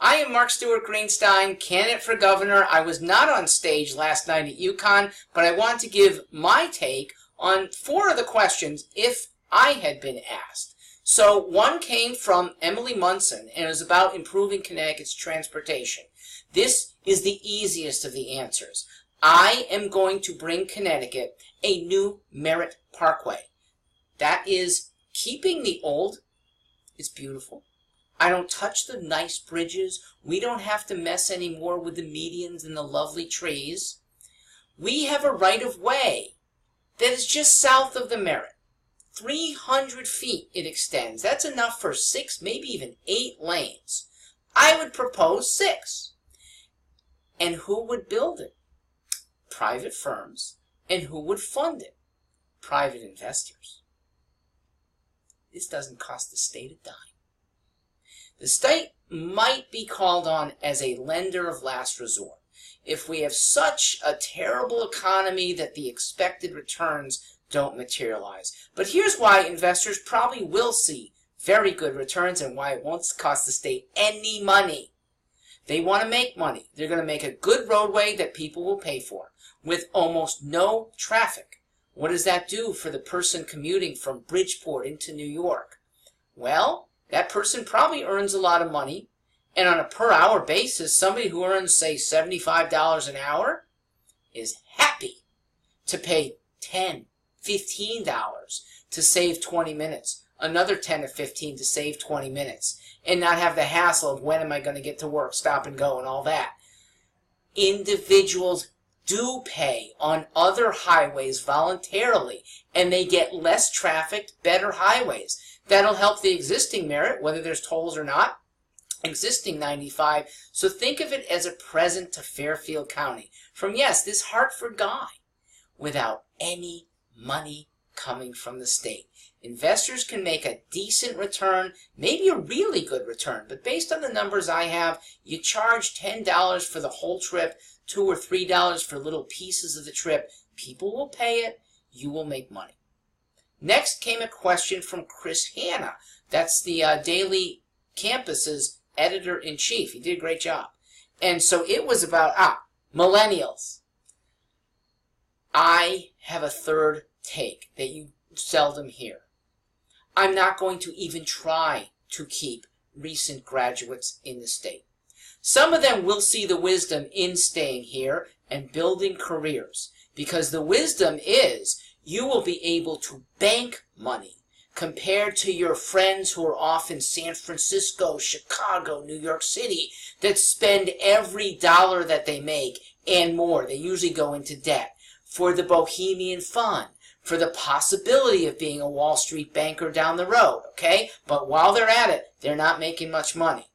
I am Mark Stewart Greenstein, candidate for governor. I was not on stage last night at UConn, but I want to give my take on 4 of the questions if I had been asked. So one came from Emilie Munson, and it was about improving Connecticut's transportation. This is the easiest of the answers. I am going to bring Connecticut a new Merritt Parkway. That is keeping the old. It's beautiful. I don't touch the nice bridges. We don't have to mess anymore with the medians and the lovely trees. We have a right-of-way that is just south of the Merritt. 300 feet it extends. That's enough for 6, maybe even 8 lanes. I would propose 6. And who would build it? Private firms. And who would fund it? Private investors. This doesn't cost the state a dime. The state might be called on as a lender of last resort. If we have such a terrible economy that the expected returns don't materialize. But here's why investors probably will see very good returns and why it won't cost the state any money. They want to make money. They're going to make a good roadway that people will pay for with almost no traffic. What does that do for the person commuting from Bridgeport into New York? Well, that person probably earns a lot of money, and on a per-hour basis, somebody who earns, say, $75 an hour is happy to pay $10, $15 to save 20 minutes, another 10 or 15 to save 20 minutes, and not have the hassle of when am I going to get to work, stop and go, and all that. Individuals do pay on other highways voluntarily, and they get less trafficked, better highways. That'll help the existing Merritt, whether there's tolls or not, existing 95. So think of it as a present to Fairfield County from, yes, this Hartford guy, without any money coming from the state. Investors can make a decent return, maybe a really good return, but based on the numbers I have, you charge $10 for the whole trip, $2 or $3 for little pieces of the trip. People will pay it. You will make money. Next came a question from Hanna. That's the Daily Campus's editor-in-chief. He did a great job. And so it was about, millennials. I have a third take that you seldom hear. I'm not going to even try to keep recent graduates in the state. Some of them will see the wisdom in staying here and building careers, because the wisdom is you will be able to bank money compared to your friends who are off in San Francisco, Chicago, New York City that spend every dollar that they make and more. They usually go into debt for the bohemian fun, for the possibility of being a Wall Street banker down the road, okay? But while they're at it, they're not making much money.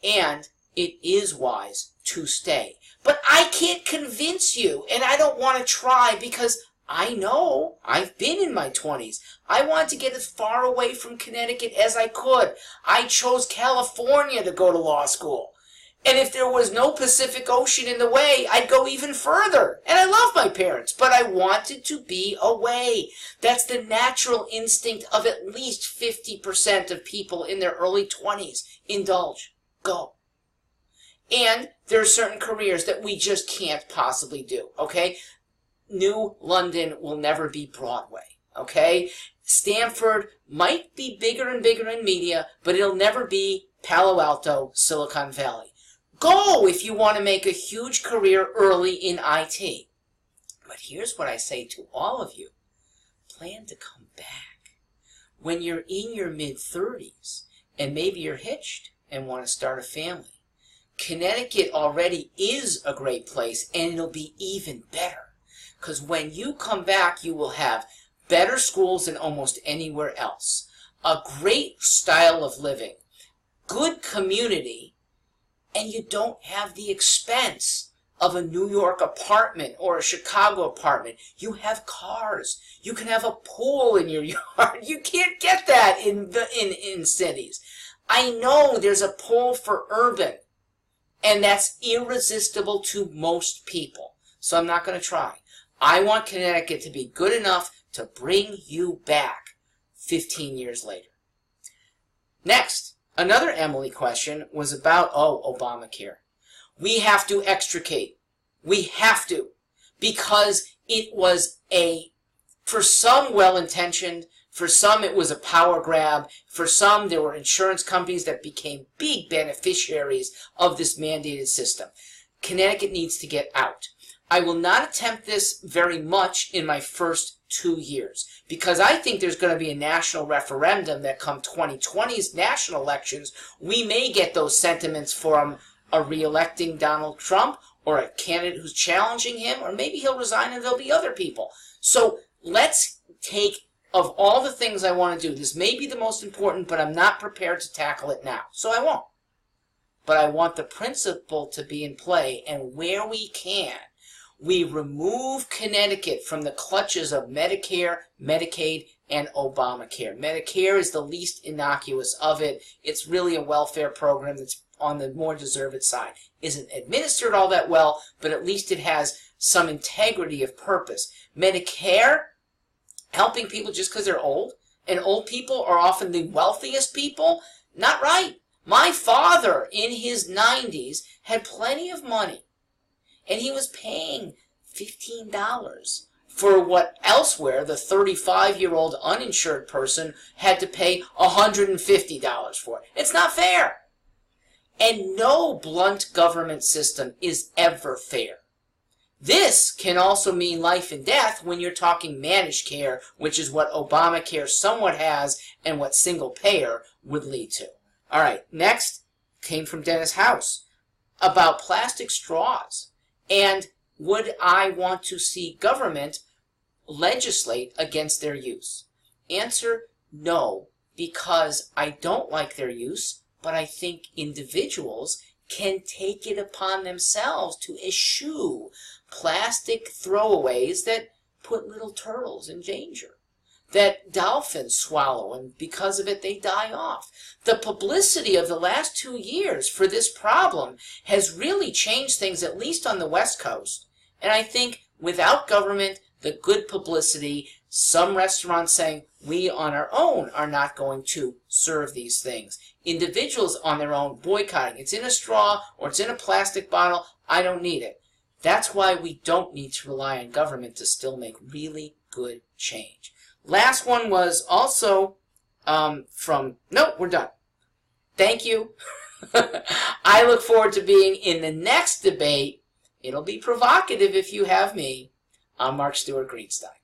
And it is wise to stay. But I can't convince you, and I don't want to try because I know I've been in my 20s. I wanted to get as far away from Connecticut as I could. I chose California to go to law school. And if there was no Pacific Ocean in the way, I'd go even further. And I love my parents, but I wanted to be away. That's the natural instinct of at least 50% of people in their early 20s. Indulge. Go. And there are certain careers that we just can't possibly do, okay? New London will never be Broadway, okay? Stanford might be bigger and bigger in media, but it'll never be Palo Alto, Silicon Valley. Go if you want to make a huge career early in IT. But here's what I say to all of you. Plan to come back. When you're in your mid-30s, and maybe you're hitched and want to start a family, Connecticut already is a great place, and it'll be even better. Because when you come back, you will have better schools than almost anywhere else, a great style of living, good community, and you don't have the expense of a New York apartment or a Chicago apartment. You have cars. You can have a pool in your yard. You can't get that in cities. I know there's a pull for urban, and that's irresistible to most people. So I'm not going to try. I want Connecticut to be good enough to bring you back 15 years later. Next, Another Emilie question was about, Obamacare. We have to extricate. We have to. Because it was for some well-intentioned, for some it was a power grab, for some there were insurance companies that became big beneficiaries of this mandated system. Connecticut needs to get out. I will not attempt this very much in my first 2 years, because I think there's going to be a national referendum that come 2020's national elections, we may get those sentiments from a re-electing Donald Trump or a candidate who's challenging him, or maybe he'll resign and there'll be other people. So let's take, of all the things I want to do, this may be the most important, but I'm not prepared to tackle it now, so I won't. But I want the principle to be in play, and where we can, we remove Connecticut from the clutches of Medicare, Medicaid, and Obamacare. Medicare is the least innocuous of it. It's really a welfare program that's on the more deserved side. Isn't administered all that well, but at least it has some integrity of purpose. Medicare, helping people just because they're old, and old people are often the wealthiest people, not right. My father, in his 90s, had plenty of money, and he was paying $15 for what elsewhere the 35-year-old uninsured person had to pay $150 for. It's not fair. And no blunt government system is ever fair. This can also mean life and death when you're talking managed care, which is what Obamacare somewhat has and what single payer would lead to. All right, next came from Dennis House about plastic straws. And would I want to see government legislate against their use? Answer, no, because I don't like their use, but I think individuals can take it upon themselves to eschew plastic throwaways that put little turtles in danger, that dolphins swallow, and because of it they die off. The publicity of the last 2 years for this problem has really changed things, at least on the West Coast. And I think without government, the good publicity, some restaurants saying, we on our own are not going to serve these things. Individuals on their own boycotting. It's in a straw or it's in a plastic bottle. I don't need it. That's why we don't need to rely on government to still make really good change. Last one was also we're done. Thank you. I look forward to being in the next debate. It'll be provocative if you have me. I'm Stewart Greenstein.